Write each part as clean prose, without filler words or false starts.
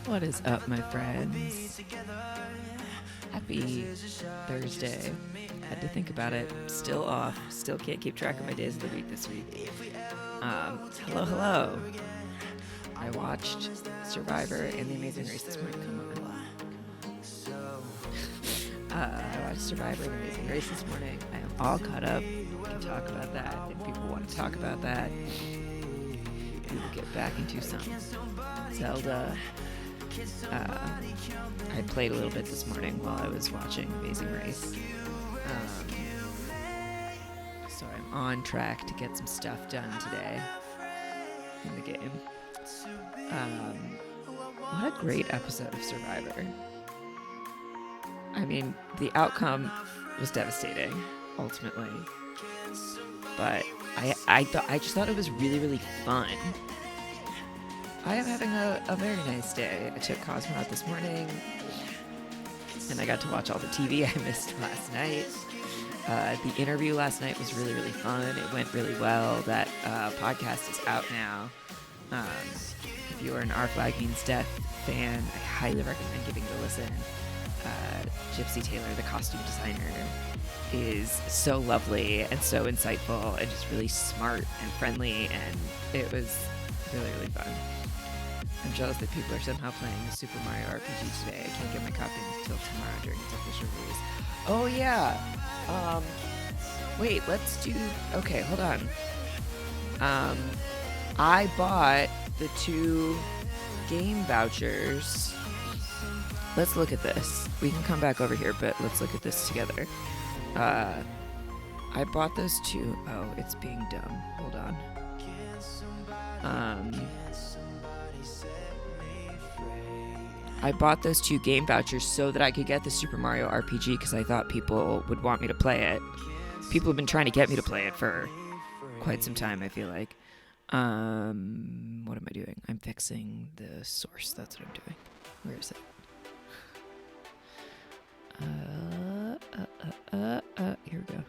What is up, my friends? Happy Thursday. Had to think about it. Still off. Still can't keep track of my days of the week this week. Hello. I watched Survivor and The Amazing Race this morning. Come on. I watched Survivor and The Amazing Race this morning. I am all caught up. We can talk about that if people want to talk about that. We will get back into some Zelda. I played a little bit this morning while I was watching Amazing Race. So I'm on track to get some stuff done today in the game. What a great episode of Survivor. I mean, the outcome was devastating, ultimately. But I just thought it was really, really fun. I am having a very nice day. I took Cosmo out this morning, and I got to watch all the TV I missed last night. The interview last night was really, really fun. It went really well. That podcast is out now. If you are an Our Flag Means Death fan, I highly recommend giving it a listen. Gypsy Taylor, the costume designer, is so lovely and so insightful and just really smart and friendly, and it was really, really fun. I'm jealous that people are somehow playing the Super Mario RPG today. I can't get my copy until tomorrow during its official release. Oh, yeah. Wait, let's do... Okay, hold on. I bought the 2 game vouchers. Let's look at this. We can come back over here, but let's look at this together. I bought those 2... Oh, it's being dumb. Hold on. I bought those 2 game vouchers so that I could get the Super Mario RPG because I thought people would want me to play it. People have been trying to get me to play it for quite some time, I feel like. What am I doing? I'm fixing the source. That's what I'm doing. Where is it? Here we go.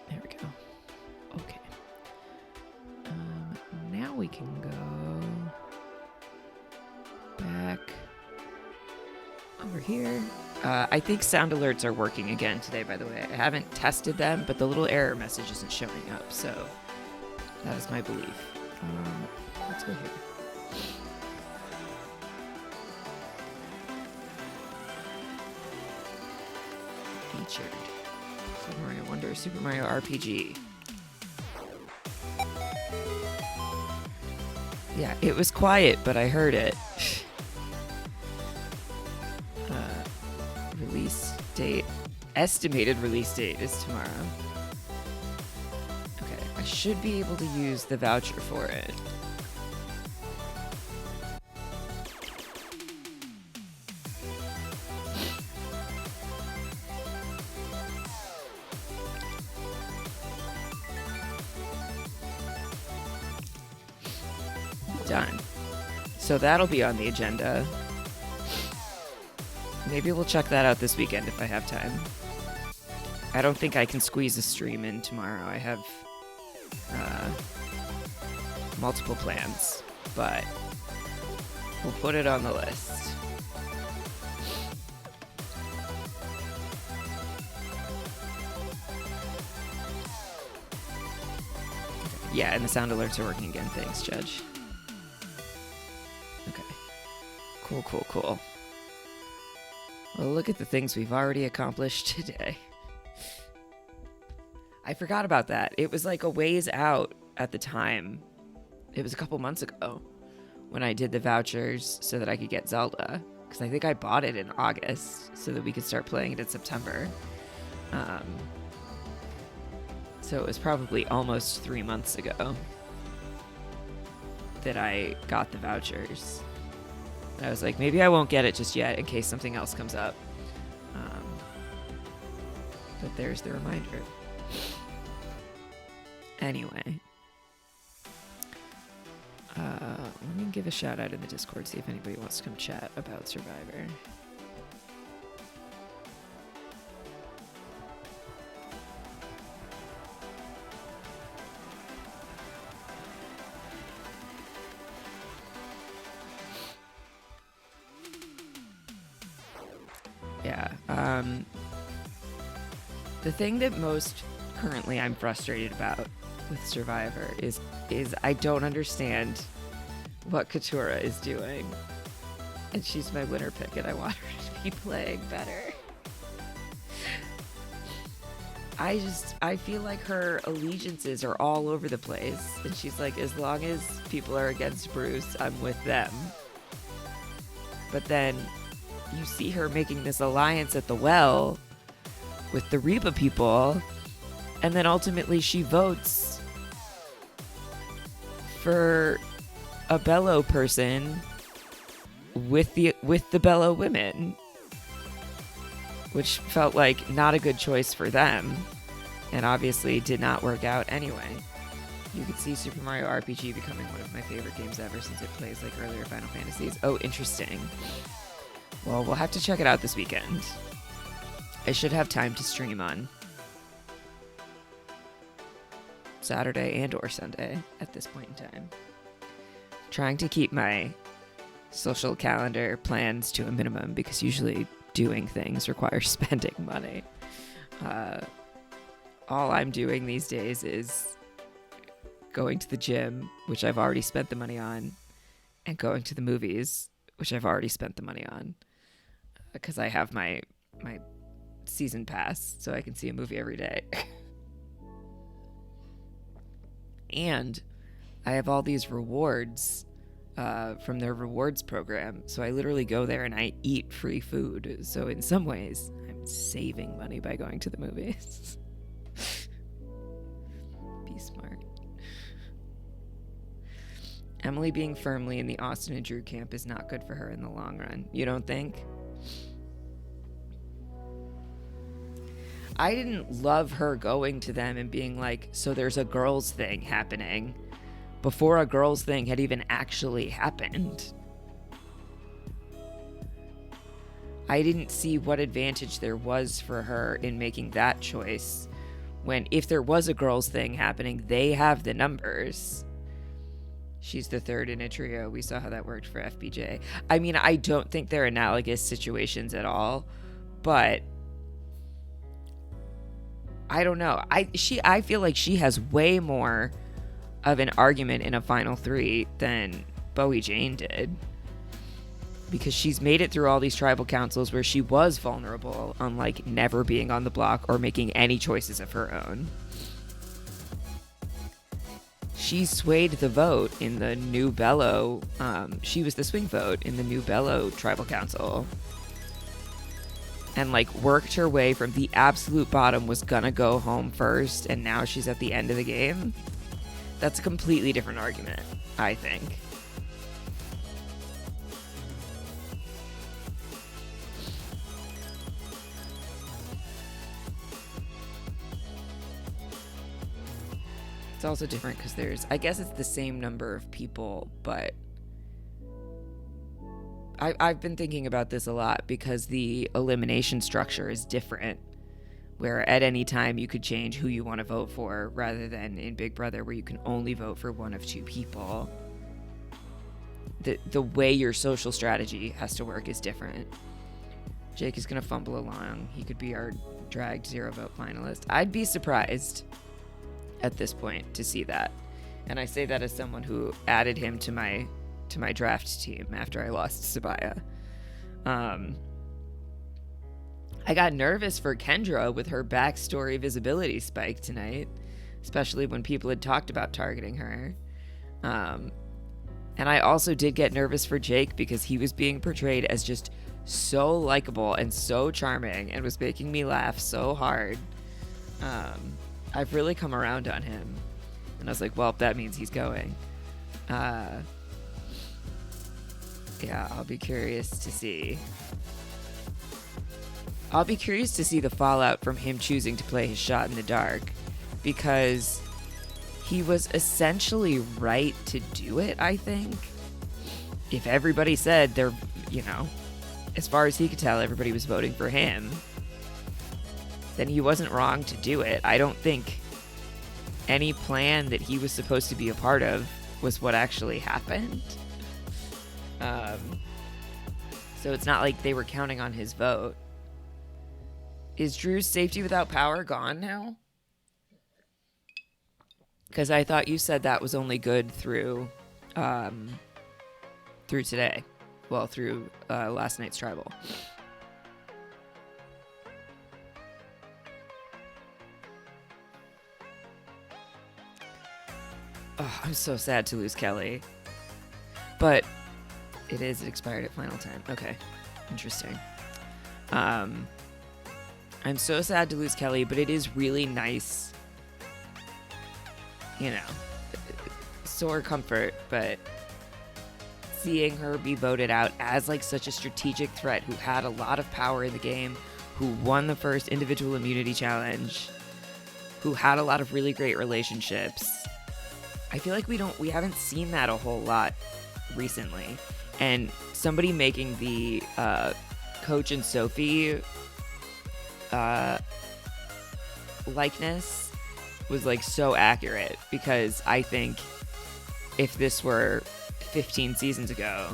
There we go. Okay. Now we can go back over here. I think sound alerts are working again today, by the way. I haven't tested them, but the little error message isn't showing up, so that is my belief. Let's go here. Featured. Super Mario Wonder, Super Mario RPG. Yeah, it was quiet, but I heard it. Release date. Estimated release date is tomorrow. Okay, I should be able to use the voucher for it. Done. So that'll be on the agenda. Maybe we'll check that out this weekend if I have time. I don't think I can squeeze a stream in tomorrow. I have multiple plans, but we'll put it on the list. Yeah, and the sound alerts are working again. Thanks, Judge. Okay. Cool. Well, look at the things we've already accomplished today. I forgot about that. It was like a ways out at the time. It was a couple months ago when I did the vouchers so that I could get Zelda. Because I think I bought it in August so that we could start playing it in September. So it was probably almost 3 months ago that I got the vouchers. And I was like, maybe I won't get it just yet in case something else comes up. But there's the reminder. Anyway. Let me give a shout out in the Discord, see if anybody wants to come chat about Survivor. the thing that most currently I'm frustrated about with Survivor is I don't understand what Katurah is doing. And she's my winner pick, and I want her to be playing better. I feel like her allegiances are all over the place. And she's like, as long as people are against Bruce, I'm with them. But then you see her making this alliance at the well with the Reba people. And then ultimately she votes for a Belo person with the Belo women, which felt like not a good choice for them, and obviously did not work out anyway. You could see Super Mario RPG becoming one of my favorite games ever since it plays like earlier Final Fantasies. Oh, interesting. Well, we'll have to check it out this weekend. I should have time to stream on Saturday and or Sunday at this point in time. Trying to keep my social calendar plans to a minimum because usually doing things requires spending money. All I'm doing these days is going to the gym, which I've already spent the money on, and going to the movies, which I've already spent the money on, because I have my season pass, so I can see a movie every day. And I have all these rewards from their rewards program. So I literally go there and I eat free food. So in some ways, I'm saving money by going to the movies. Be smart. Emily being firmly in the Austin and Drew camp is not good for her in the long run. You don't think? I didn't love her going to them and being like, so there's a girls thing happening, before a girls thing had even actually happened. I didn't see what advantage there was for her in making that choice, when if there was a girls thing happening, they have the numbers. She's the third in a trio. We saw how that worked for FBJ. I mean, I don't think they're analogous situations at all, but I don't know. I feel like she has way more of an argument in a final three than Bowie Jane did, because she's made it through all these tribal councils where she was vulnerable, unlike never being on the block or making any choices of her own. She swayed the vote in the New Belo. She was the swing vote in the New Belo tribal council, and like worked her way from the absolute bottom, was gonna go home first, and now she's at the end of the game. That's a completely different argument, I think. It's also different because I guess it's the same number of people, but I've been thinking about this a lot because the elimination structure is different, where at any time you could change who you want to vote for, rather than in Big Brother where you can only vote for one of two people. The way your social strategy has to work is different. Jake is going to fumble along. He could be our dragged 0 vote finalist. I'd be surprised at this point to see that. And I say that as someone who added him to my draft team after I lost Sabaya. I got nervous for Kendra with her backstory visibility spike tonight, especially when people had talked about targeting her. And I also did get nervous for Jake because he was being portrayed as just so likable and so charming and was making me laugh so hard. I've really come around on him. And I was like, well, that means he's going. Yeah, I'll be curious to see. I'll be curious to see the fallout from him choosing to play his shot in the dark, because he was essentially right to do it, I think. If everybody said they're, as far as he could tell, everybody was voting for him, then he wasn't wrong to do it. I don't think any plan that he was supposed to be a part of was what actually happened. So it's not like they were counting on his vote. Is Drew's safety without power gone now? Because I thought you said that was only good through today. Well, through last night's tribal. Oh, I'm so sad to lose Kelly. But it expired at final time. Okay. Interesting. I'm so sad to lose Kelly, but it is really nice. You know, sore comfort, but seeing her be voted out as like such a strategic threat who had a lot of power in the game, who won the first individual immunity challenge, who had a lot of really great relationships. I feel like we haven't seen that a whole lot recently. And somebody making the Coach and Sophie likeness was like so accurate, because I think if this were 15 seasons ago,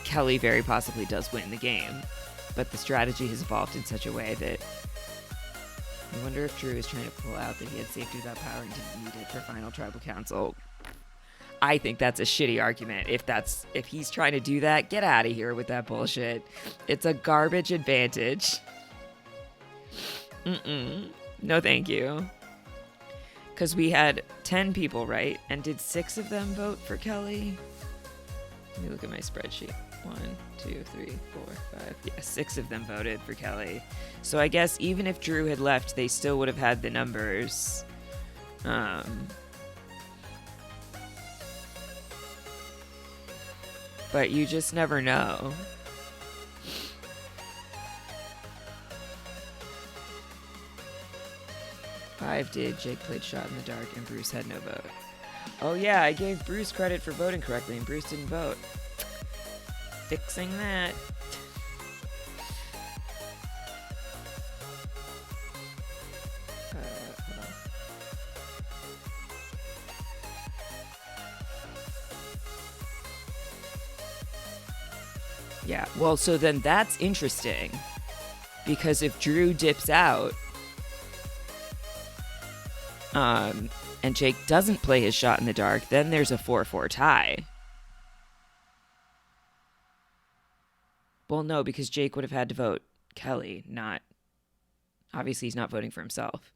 Kelly very possibly does win the game, but the strategy has evolved in such a way that I wonder if Drew is trying to pull out that he had safety without power and didn't need it for final tribal council. I think that's a shitty argument. If he's trying to do that, get out of here with that bullshit. It's a garbage advantage. No thank you. Because we had 10 people, right? And did 6 of them vote for Kelly? Let me look at my spreadsheet. 1, 2, 3, 4, 5. Yeah, 6 of them voted for Kelly. So I guess even if Drew had left, they still would have had the numbers. But you just never know. Five did. Jake played shot in the dark, and Bruce had no vote. Oh yeah, I gave Bruce credit for voting correctly, and Bruce didn't vote. Fixing that. Hold on. Yeah, well, so then that's interesting. Because if Drew dips out, and Jake doesn't play his shot in the dark, then there's a 4-4 tie. Well, no, because Jake would have had to vote Kelly, not... Obviously, he's not voting for himself.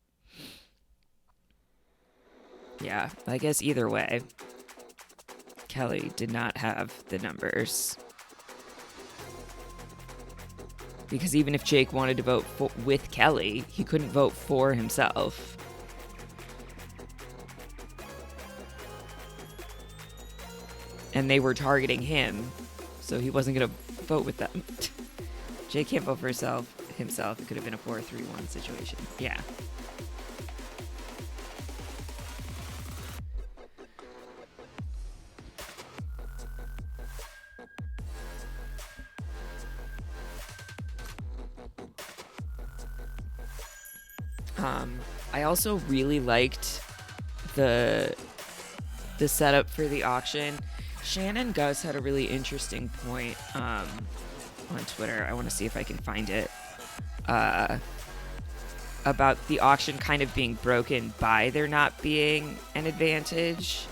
Yeah, I guess either way, Kelly did not have the numbers. Because even if Jake wanted to vote with Kelly, he couldn't vote for himself. And they were targeting him, so he wasn't going to vote with them. Jake can't vote for himself. It could have been a 4-3-1 situation. Yeah. I also really liked the setup for the auction. Shannon Gus had a really interesting point on Twitter. I want to see if I can find it. About the auction kind of being broken by there not being an advantage.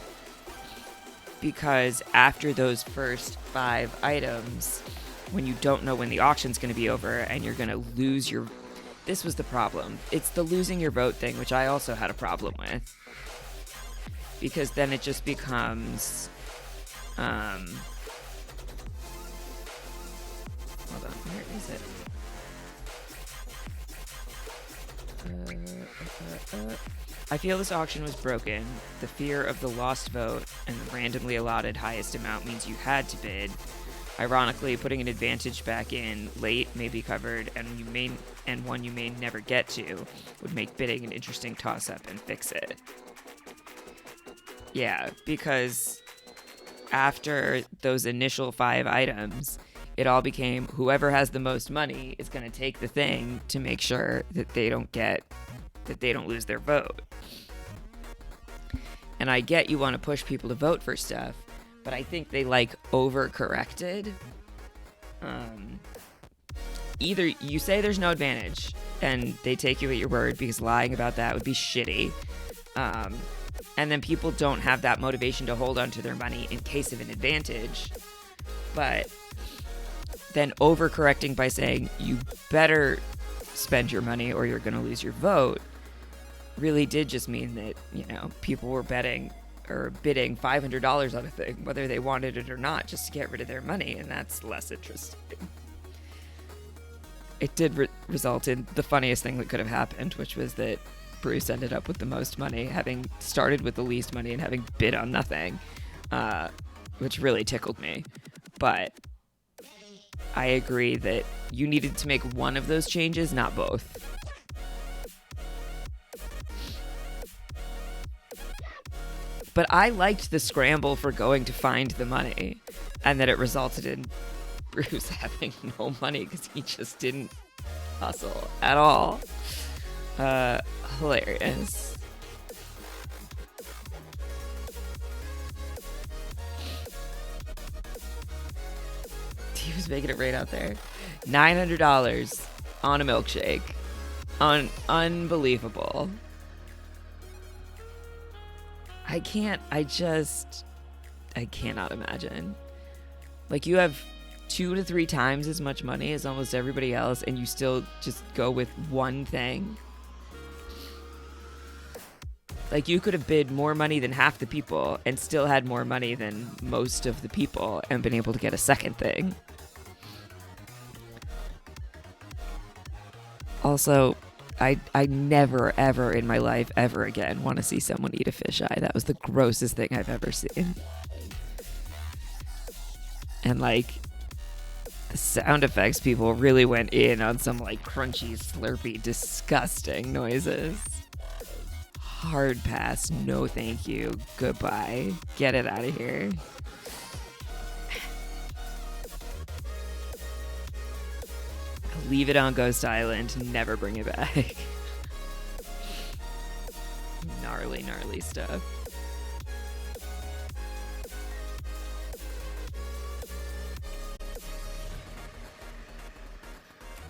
Because after those first 5 items, when you don't know when the auction's going to be over and you're going to lose your... This was the problem. It's the losing your vote thing, which I also had a problem with. Because then it just becomes... hold on, where is it? I feel this auction was broken. The fear of the lost vote and the randomly allotted highest amount means you had to bid. Ironically, putting an advantage back in late may be covered, and one you may never get to would make bidding an interesting toss-up and fix it. Yeah, because after those initial 5 items, it all became whoever has the most money is going to take the thing to make sure that they don't lose their vote. And I get you want to push people to vote for stuff, but I think they overcorrected. Either you say there's no advantage, and they take you at your word because lying about that would be shitty. And then people don't have that motivation to hold on to their money in case of an advantage. But then overcorrecting by saying you better spend your money or you're going to lose your vote really did just mean that, you know, people were betting or bidding $500 on a thing, whether they wanted it or not, just to get rid of their money. And that's less interesting. It did result in the funniest thing that could have happened, which was that Bruce ended up with the most money, having started with the least money and having bid on nothing, which really tickled me. But I agree that you needed to make one of those changes, not both. But I liked the scramble for going to find the money, and that it resulted in Bruce having no money because he just didn't hustle at all. Hilarious. He was making it right out there. $900 on a milkshake. Unbelievable. I cannot imagine. Like, you have 2 to 3 times as much money as almost everybody else, and you still just go with one thing. Like, you could have bid more money than half the people and still had more money than most of the people and been able to get a second thing. Also, I never, ever in my life, ever again want to see someone eat a fisheye. That was the grossest thing I've ever seen. And, like, the sound effects people really went in on some, like, crunchy, slurpy, disgusting noises. Hard pass. No thank you. Goodbye. Get it out of here. Leave it on Ghost Island. Never bring it back. Gnarly, gnarly stuff.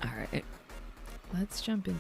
All right. Let's jump into